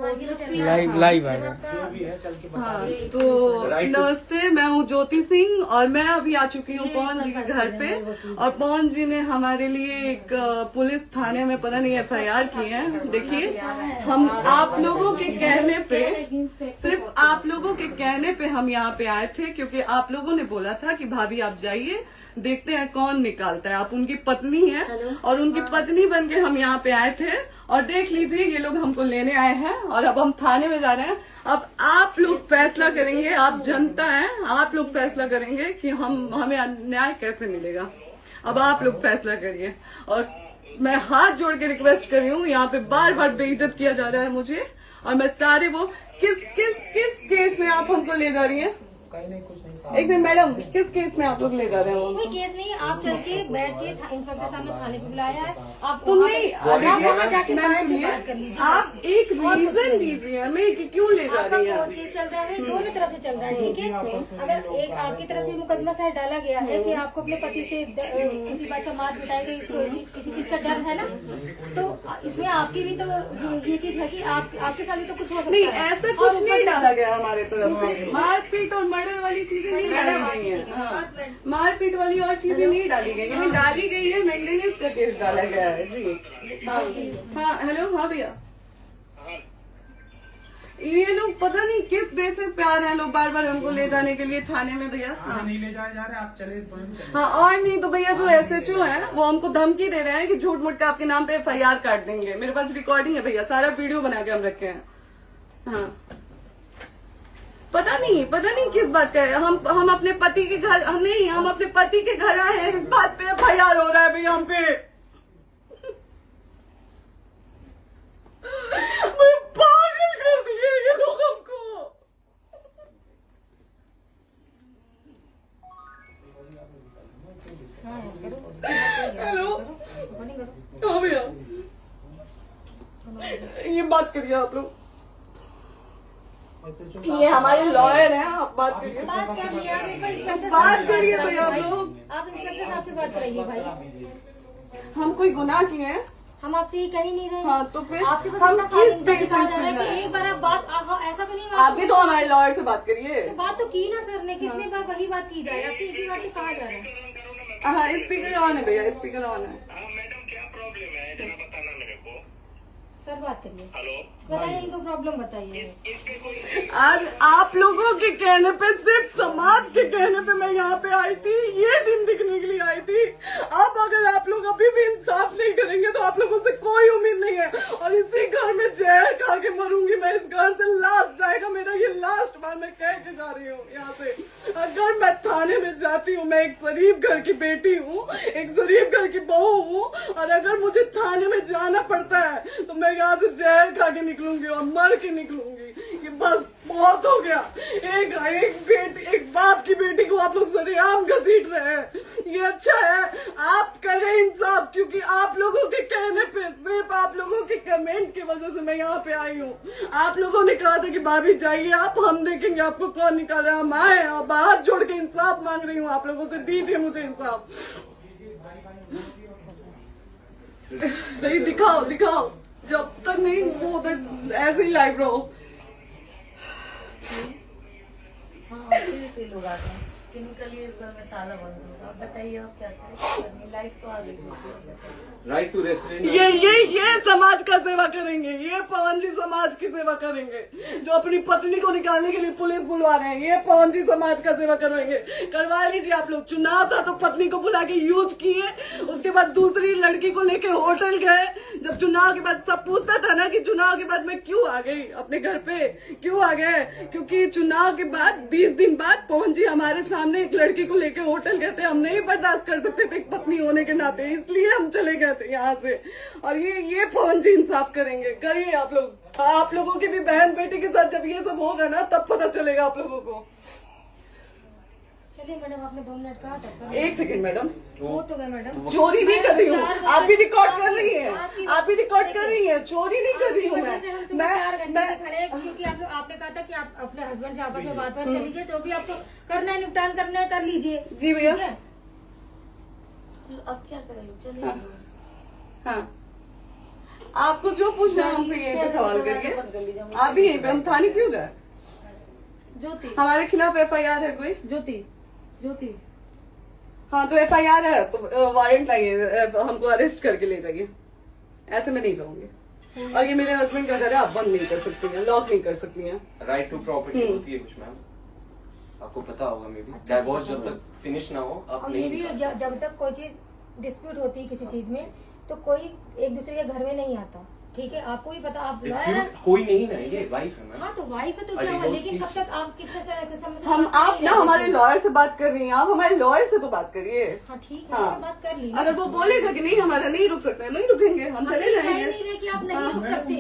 Live है। हाँ, तो नमस्ते, मैं हूँ ज्योति सिंह और मैं अभी आ चुकी हूँ पवन जी के घर पे। और पवन जी ने हमारे लिए एक पुलिस थाने में पता नहीं FIR की है। देखिए, हम आप लोगों के कहने पे, सिर्फ आप लोगों के कहने पे हम यहाँ पे आए थे, क्योंकि आप लोगों ने बोला था कि भाभी आप जाइए, देखते हैं कौन निकालता है। आप उनकी पत्नी हैं और उनकी पत्नी बन के हम यहाँ पे आए थे। और देख लीजिए, ये लोग हमको लेने आए हैं और अब हम थाने में जा रहे हैं। अब आप लोग फैसला करेंगे, आप जनता हैं, आप लोग फैसला करेंगे कि हमें न्याय कैसे मिलेगा। अब आप लोग फैसला करिए। और मैं हाथ जोड़ के रिक्वेस्ट कर रही हूँ, यहाँ पे बार बार बेइज्जत किया जा रहा है मुझे। और मैं सारे वो किस केस में आप हमको ले जा रही हैं? एक दिन मैडम, किस केस में आप लोग ले जा रहे हैं? कोई केस नहीं, आप चल के बैठ के इंस्पेक्टर साहब ने थाने पे बुलाया है। आप तुमने वहाँ जाके बात कर लीजिए। आप एक रीजन दीजिए हमें कि क्यों ले जा रही हैं। कोर्ट केस चल रहा है, दोनों तरफ से चल रहा है, ठीक है। अगर एक आपकी तरफ से मुकदमा शायद डाला गया है कि आपको अपने पति से किसी बात का मार पिटाई गई, किसी चीज का डर है ना, तो इसमें आपकी भी तो ये चीज है कि आपके साथ भी तो कुछ हो सकता है। नहीं, ऐसा कुछ नहीं डाला गया हमारे तरफ से। मारपीट और मर्डर वाली चीजें नहीं डाली गई है। हाँ, मारपीट वाली और चीजें नहीं डाली गई है। डाली गई है मेंटेनेंस का केस डाला गया है जी। हाँ हेलो, हाँ भैया, ये लोग पता नहीं किस बेसिस पे आ रहे हैं लोग बार बार हमको ले जाने के लिए थाने में भैया। हाँ, नहीं ले जाए जा रहे, आप चले। हाँ, और नहीं तो भैया जो SHO है वो हमको धमकी दे रहे हैं कि झूठ मूठ के आपके नाम पे FIR काट देंगे। मेरे पास रिकॉर्डिंग है भैया, सारा वीडियो बना के हम रखे हैं। हाँ, पता नहीं किस बात का है। हम अपने पति के घर नहीं, हम अपने पति के घर आए हैं, इस बात पे FIR हो रहा है भैया हम पे। पागल कर दिए ये लोग हमको। हेलो, हाँ भैया, ये बात करिए आप लोग। ये हमारे लॉयर हैं, आप बात करिए। बात कर लिया, बात करिए भैया आप लोग। आप इंस्पेक्टर साहब से बात करिए भाई। हम कोई गुनाह किए हैं? हम आपसे ये कह ही नहीं रहे। हाँ, तो फिर आपसे बस हम इतना किस साथ बेसिस कहा जा रहा पे है कि एक बार आप बात ऐसा तो नहीं। आप भी तो हमारे लॉयर से बात करिए। तो बात तो की ना सर ने, कितने बार वही बात की जाए, आपसे एक ही बार तो कहा जा रहा है। हाँ, स्पीकर ऑन है भैया, स्पीकर ऑन है। मैडम क्या प्रॉब्लम है जरा बताना मेरे को। सर बात करिए। हेलो, बताइए, इनको प्रॉब्लम बताइए। इसके कोई आज आप लोगों के कहने पे, सिर्फ समाज के कहने पे मैं यहाँ पे आई थी, ये दिन दिखने के लिए आई थी। अब अगर आप लोग अभी भी इंसाफ नहीं करेंगे तो आप लोगों से कोई उम्मीद नहीं है। और इसी घर में जहर खा के मरूंगी मैं। इस घर से लास्ट जाएगा मेरा, ये लास्ट बार मैं कह के जा रही हूँ यहाँ से। अगर मैं थाने में जाती हूँ, मैं एक गरीब घर की बेटी हूँ, एक गरीब घर की बहू हूँ, और अगर मुझे थाने में जाना पड़ता है तो मैं यहाँ से जहर खा के निकलूंगी और मर के निकलूंगी। ये बस बहुत हो गया। एक बाप की बेटी को आप लोग सरेआम घसीट रहे हैं। ये अच्छा है? आप करें इंसाफ, क्योंकि आप लोगों के कहने पे, सिर्फ आप लोगों के कमेंट की वजह से मैं यहाँ पे आई हूँ। आप लोगों ने कहा था कि भाभी जाइए आप, हम देखेंगे आपको कौन निकाल रहा है। हम आए और हाथ जोड़ के इंसाफ मांग रही हूँ आप लोगों से, दीजिए मुझे इंसाफ। नहीं, दिखाओ, जब तक नहीं वो तक ऐसे ही लाइव रहो। हाँ, फिर से लोग आते हैं कि निकलिए, इस घर में ताला बंद होगा। बताइए आप क्या करें, लाइफ तो आ गई। Right to resident. ये समाज का सेवा करेंगे, ये पवन जी समाज की सेवा करेंगे। जो अपनी पत्नी को निकालने के लिए पुलिस बुलवा रहे हैं, ये पवन जी समाज का सेवा करेंगे। करवा लीजिए आप लोग। चुनाव था तो पत्नी को बुला के यूज किए, उसके बाद दूसरी लड़की को लेके होटल गए। जब चुनाव के बाद सब पूछता था ना कि चुनाव के बाद मैं क्यों आ गई अपने घर पे, क्यों आ गए, क्योंकि चुनाव के बाद 20 दिन बाद पवन जी हमारे सामने एक लड़की को लेके होटल गए थे। हम नहीं बर्दाश्त कर सकते थे एक पत्नी होने के नाते, इसलिए हम चले गए थे यहाँ से। और ये पवन जी इंसाफ करेंगे। करिए आप लोग। आप लोगों की भी बहन बेटी के साथ जब ये सब होगा ना, तब पता चलेगा आप लोगों को। चलिए मैडम, आपने 2 मिनट कहा था। एक सेकंड मैडम, वो तो गए मैडम। चोरी नहीं कर रही हूँ, आप भी रिकॉर्ड कर रही हैं, आप भी रिकॉर्ड कर रही हैं। चोरी नहीं कर रही हूँ मैं 4 घंटे से खड़े हैं, क्योंकि आपने कहा था कि आप अपने हस्बैंड से आपस में बात कर लीजिए, जो भी आपको करना है, निपटान करना है, कर लीजिए। जी भैया। अब क्या करें, चलिए। हाँ, आपको जो पूछना है हमसे यहीं पे सवाल करिए। आप भी यहीं पे, हम थाने क्यों जाए? ज्योति हमारे खिलाफ FIR है कोई? ज्योति हाँ तो FIR है तो वारंट लाइए, हमको अरेस्ट करके ले जाइए। ऐसे मैं नहीं जाऊंगी। और ये मेरे हस्बैंड का घर है, आप बंद नहीं कर सकती हैं, लॉक नहीं कर सकती हैं। राइट टू प्रॉपर्टी होती है कुछ मैम, आपको पता होगा मे बी। डाइवोर्स जब तक फिनिश ना हो आप और ये नहीं भी जब तक कोई चीज डिस्प्यूट होती है किसी चीज में तो कोई एक दूसरे के घर में नहीं आता, ठीक है? आपको भी पता, आप डिस्प्यूट कोई नहीं ना, ये वाइफ है मैम। हाँ तो वाइफ है तो क्या हुआ, लेकिन कब तक आप कितने समय से हम साथ आप नहीं ना रहते हमारे थे? लॉयर से बात कर रही हैं, आप हमारे लॉयर से तो बात करिए। हाँ ठीक है, हाँ। मैंने बात कर ली। अगर वो बोलेगा कि नहीं हमारा नहीं रुक सकते, नहीं रुकेंगे, हम चले कह जाएंगे। नहीं रहे कि आप नहीं रुक सकते,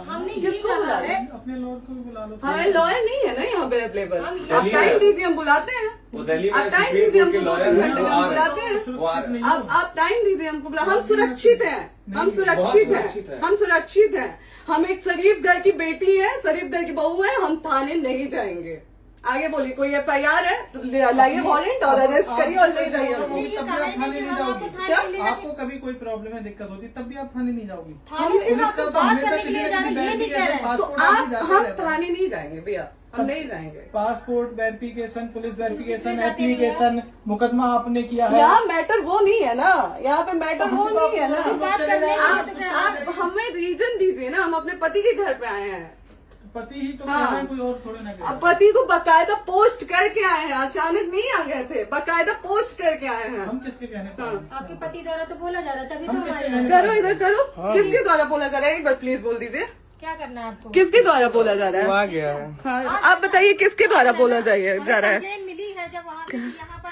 हमने ये किसको बुला कहा रहे? है। अपने लॉर्ड को भी बुला लो। हमारे लॉयर नहीं है ना यहाँ पे अवेलेबल। हम आप टाइम दीजिए, हम बुलाते हैं। वो दिल्ली में आप टाइम सुप्रीम दीजिए, कोर्ट के हमको 2-3 लॉयर घंटे हैं, में वो हम आ बुलाते रहे हैं। हैं, वो आ रहे हैं। आप टाइम दीजिए हमको बुला, हम सुरक्षित हैं, हम सुरक्षित हैं, हम सुरक्षित हैं। हम एक शरीफ घर की बेटी है, शरीफ घर की बहू है, हम थाने नहीं जाएंगे। आगे बोलिए, कोई FIR है तो लाइए वारंट और अरेस्ट करिए और ले जाइए हमको। तभी आप थाने नहीं जाओगी। क्या? आपको कभी कोई प्रॉब्लम है, दिक्कत होती तब भी आप थाने नहीं जाओगी। थाने से पुलिस आप का तो बात हमेशा करने के किसी लिए न जा रहे किसी हैं, ये नहीं कह रहे हैं। तो पासपोर्ट आप जाते हम रहता है। थाने नहीं जाएंगे भैया, हम नहीं जाएंगे। पासपोर्ट वेरिफिकेशन, पुलिस वेरिफिकेशन, किस चीज़ में जाते नहीं एप्लीकेशन, मुकदमा आपने किया है। यहाँ मैटर वो नहीं है ना, यहाँ पे मैटर वो नहीं है ना। बात करने के लिए तो क्या आप हमें रीजन दीजिए ना, हम अपने पति के घर पे आए हैं। पति ही तो हाँ। कह रहे हैं, कोई और थोड़े ना कह रहे अब हैं। पति को बकायदा पोस्ट करके आए हैं, अचानक नहीं आ गए थे, बकायदा पोस्ट करके आए हैं। हम किसके कहने पर हैं? आपके पति द्वारा तो बोला जा रहा है, तभी तो हम किसके हमारे कहने करो इधर करो, किसके द्वारा बोला जा रहा है? एक बार प्लीज बोल दीजिए, क्या करना है आपको? किसके द्वारा बोला जा रहा है? आ गया है। हाँ, आप बताइए किसके द्वारा बोला जा रहा है? कंप्लेन मिली है जब वहाँ से यहाँ पर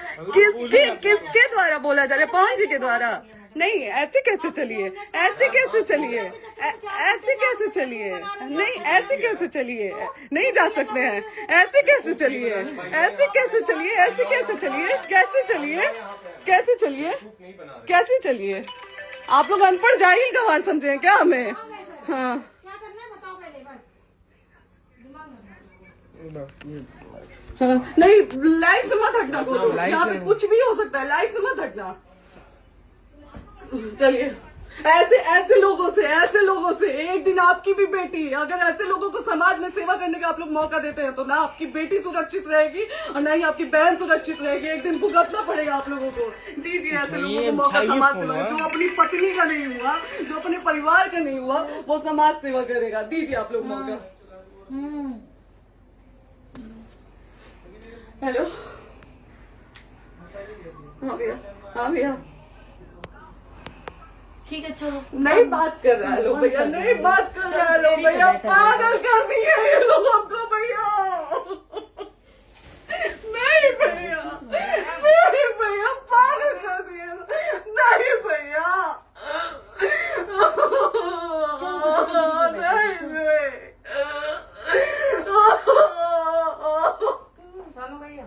किसके द्वारा बोला जा रहा है? पवन जी के द्वारा? नहीं, ऐसे कैसे चलिए, ऐसे कैसे चलिए, ऐसे कैसे चलिए, नहीं ऐसे कैसे चलिए, नहीं जा सकते हैं, ऐसे कैसे चलिए, ऐसे कैसे चलिए, ऐसे कैसे चलिए, कैसे चलिए, कैसे चलिए, कैसे चलिए? आप लोग अनपढ़ जाहिल गंवार समझे हैं क्या हमें? हाँ क्या करना है बताओ पहले, बस दिमाग में बस ये हाँ, नहीं लाइफ से मत हटना, बोलो यहाँ पे कुछ भी हो सकता है, लाइफ से मत हटना। चलिए, ऐसे लोगों से एक दिन आपकी भी बेटी, अगर ऐसे लोगों को समाज में सेवा करने का आप लोग मौका देते हैं तो ना आपकी बेटी सुरक्षित रहेगी और ना ही आपकी बहन सुरक्षित रहेगी। एक दिन भुगतना पड़ेगा आप लोगों को। दीजिए ऐसे लोगों को मौका समाज सेवा का, जो अपनी पत्नी का नहीं हुआ, जो अपने परिवार का नहीं हुआ, वो समाज सेवा करेगा। दीजिए आप लोग मौका। हेलो, हाँ भैया, हाँ भैया, ठीक है चलो। नहीं बात कर रहा है लोग भैया, नहीं बात कर रहा है लोग भैया, पागल कर दिए ये लोग हमको भैया। नहीं भैया, नहीं भैया, पागल कर दिए, नहीं भैया, नहीं चलो भैया,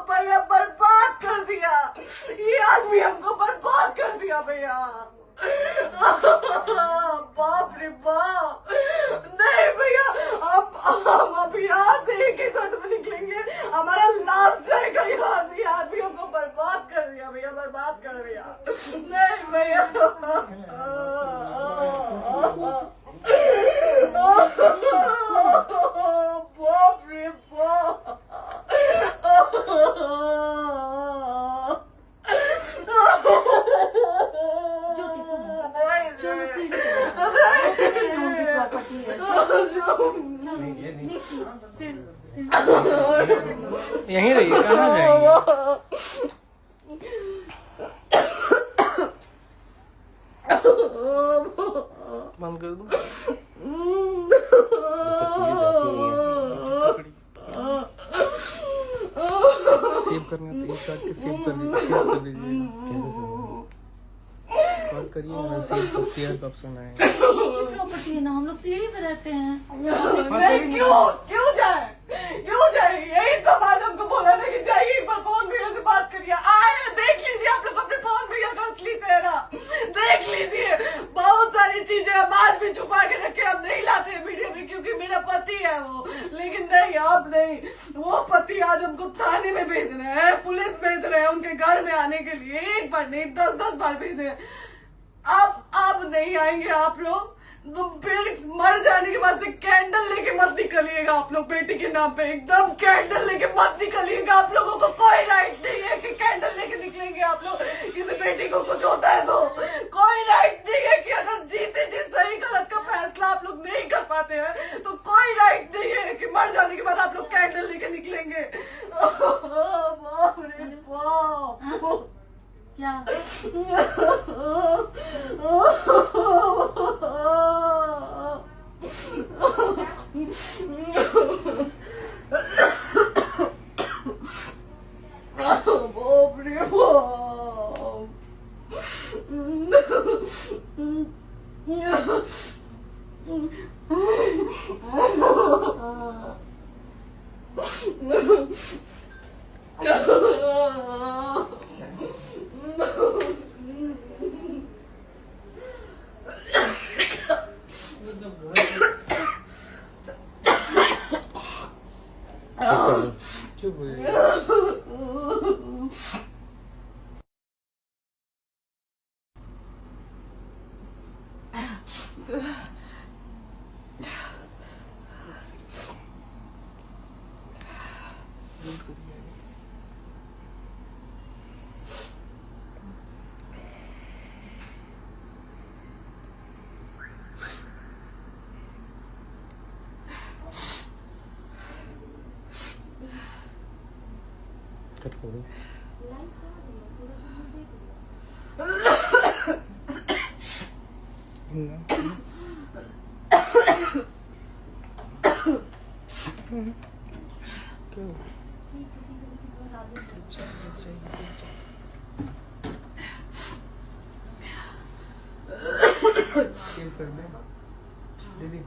भैया बर्बाद कर दिया ये आदमी, हमको बर्बाद कर दिया भैया। बाप रे बाप, नहीं भैया, अब हम अभी यहाँ से एक ही शर्त में निकलेंगे, हमारा लास्ट जाएगा यहाँ से। ये आदमी हमको बर्बाद कर दिया भैया, बर्बाद कर दिया। नहीं भैया, बाप रे बाप, ज्योति सुनो, यहीं रहिए, कहाँ जाएंगे? बंद कर दूं? सेव करना तो एक काट के सेव कर दीजिए, कॉल करिए ना, सेव शेयर का ऑप्शन आएगा। प्रॉपर्टी है ना, हम लोग सीढ़ी पे रहते हैं। नहीं, क्यों जाए, क्यों जाए? यही समाज हमको बोला ना कि जाइए एक बार पवन भैया से बात करिए। आए, देख लीजिए आप लोग अपने पवन भैया का असली चेहरा, देख लीजिए। बहुत सारी चीजें हम आज भी छुपा के रखे, हम नहीं लाते वीडियो में क्योंकि मेरा पति है वो, लेकिन नहीं, आप नहीं। वो पति आज हमको थाने में भेज रहे हैं, पुलिस भेज रहे हैं उनके घर में आने के लिए, एक बार नहीं 10-10 बार भेजे। अब नहीं आएंगे आप लोग, तो फिर मर जाने के बाद से कैंडल लेके मत निकलिएगा आप लोग बेटी के नाम पे, एकदम कैंडल लेके मत निकलिएगा। आप लोगों को कोई राइट नहीं है कि कैंडल लेके निकलेंगे आप लोग, किसी बेटी को कुछ होता है तो कोई राइट नहीं है कि अगर जीते जी सही गलत का फैसला आप लोग नहीं कर पाते हैं तो कोई राइट नहीं है कि मर जाने के बाद आप लोग कैंडल लेके निकलेंगे। बाप रे बाप, क्या बाप रे चुप हो जाइए। कट करो। कर दे दीदी।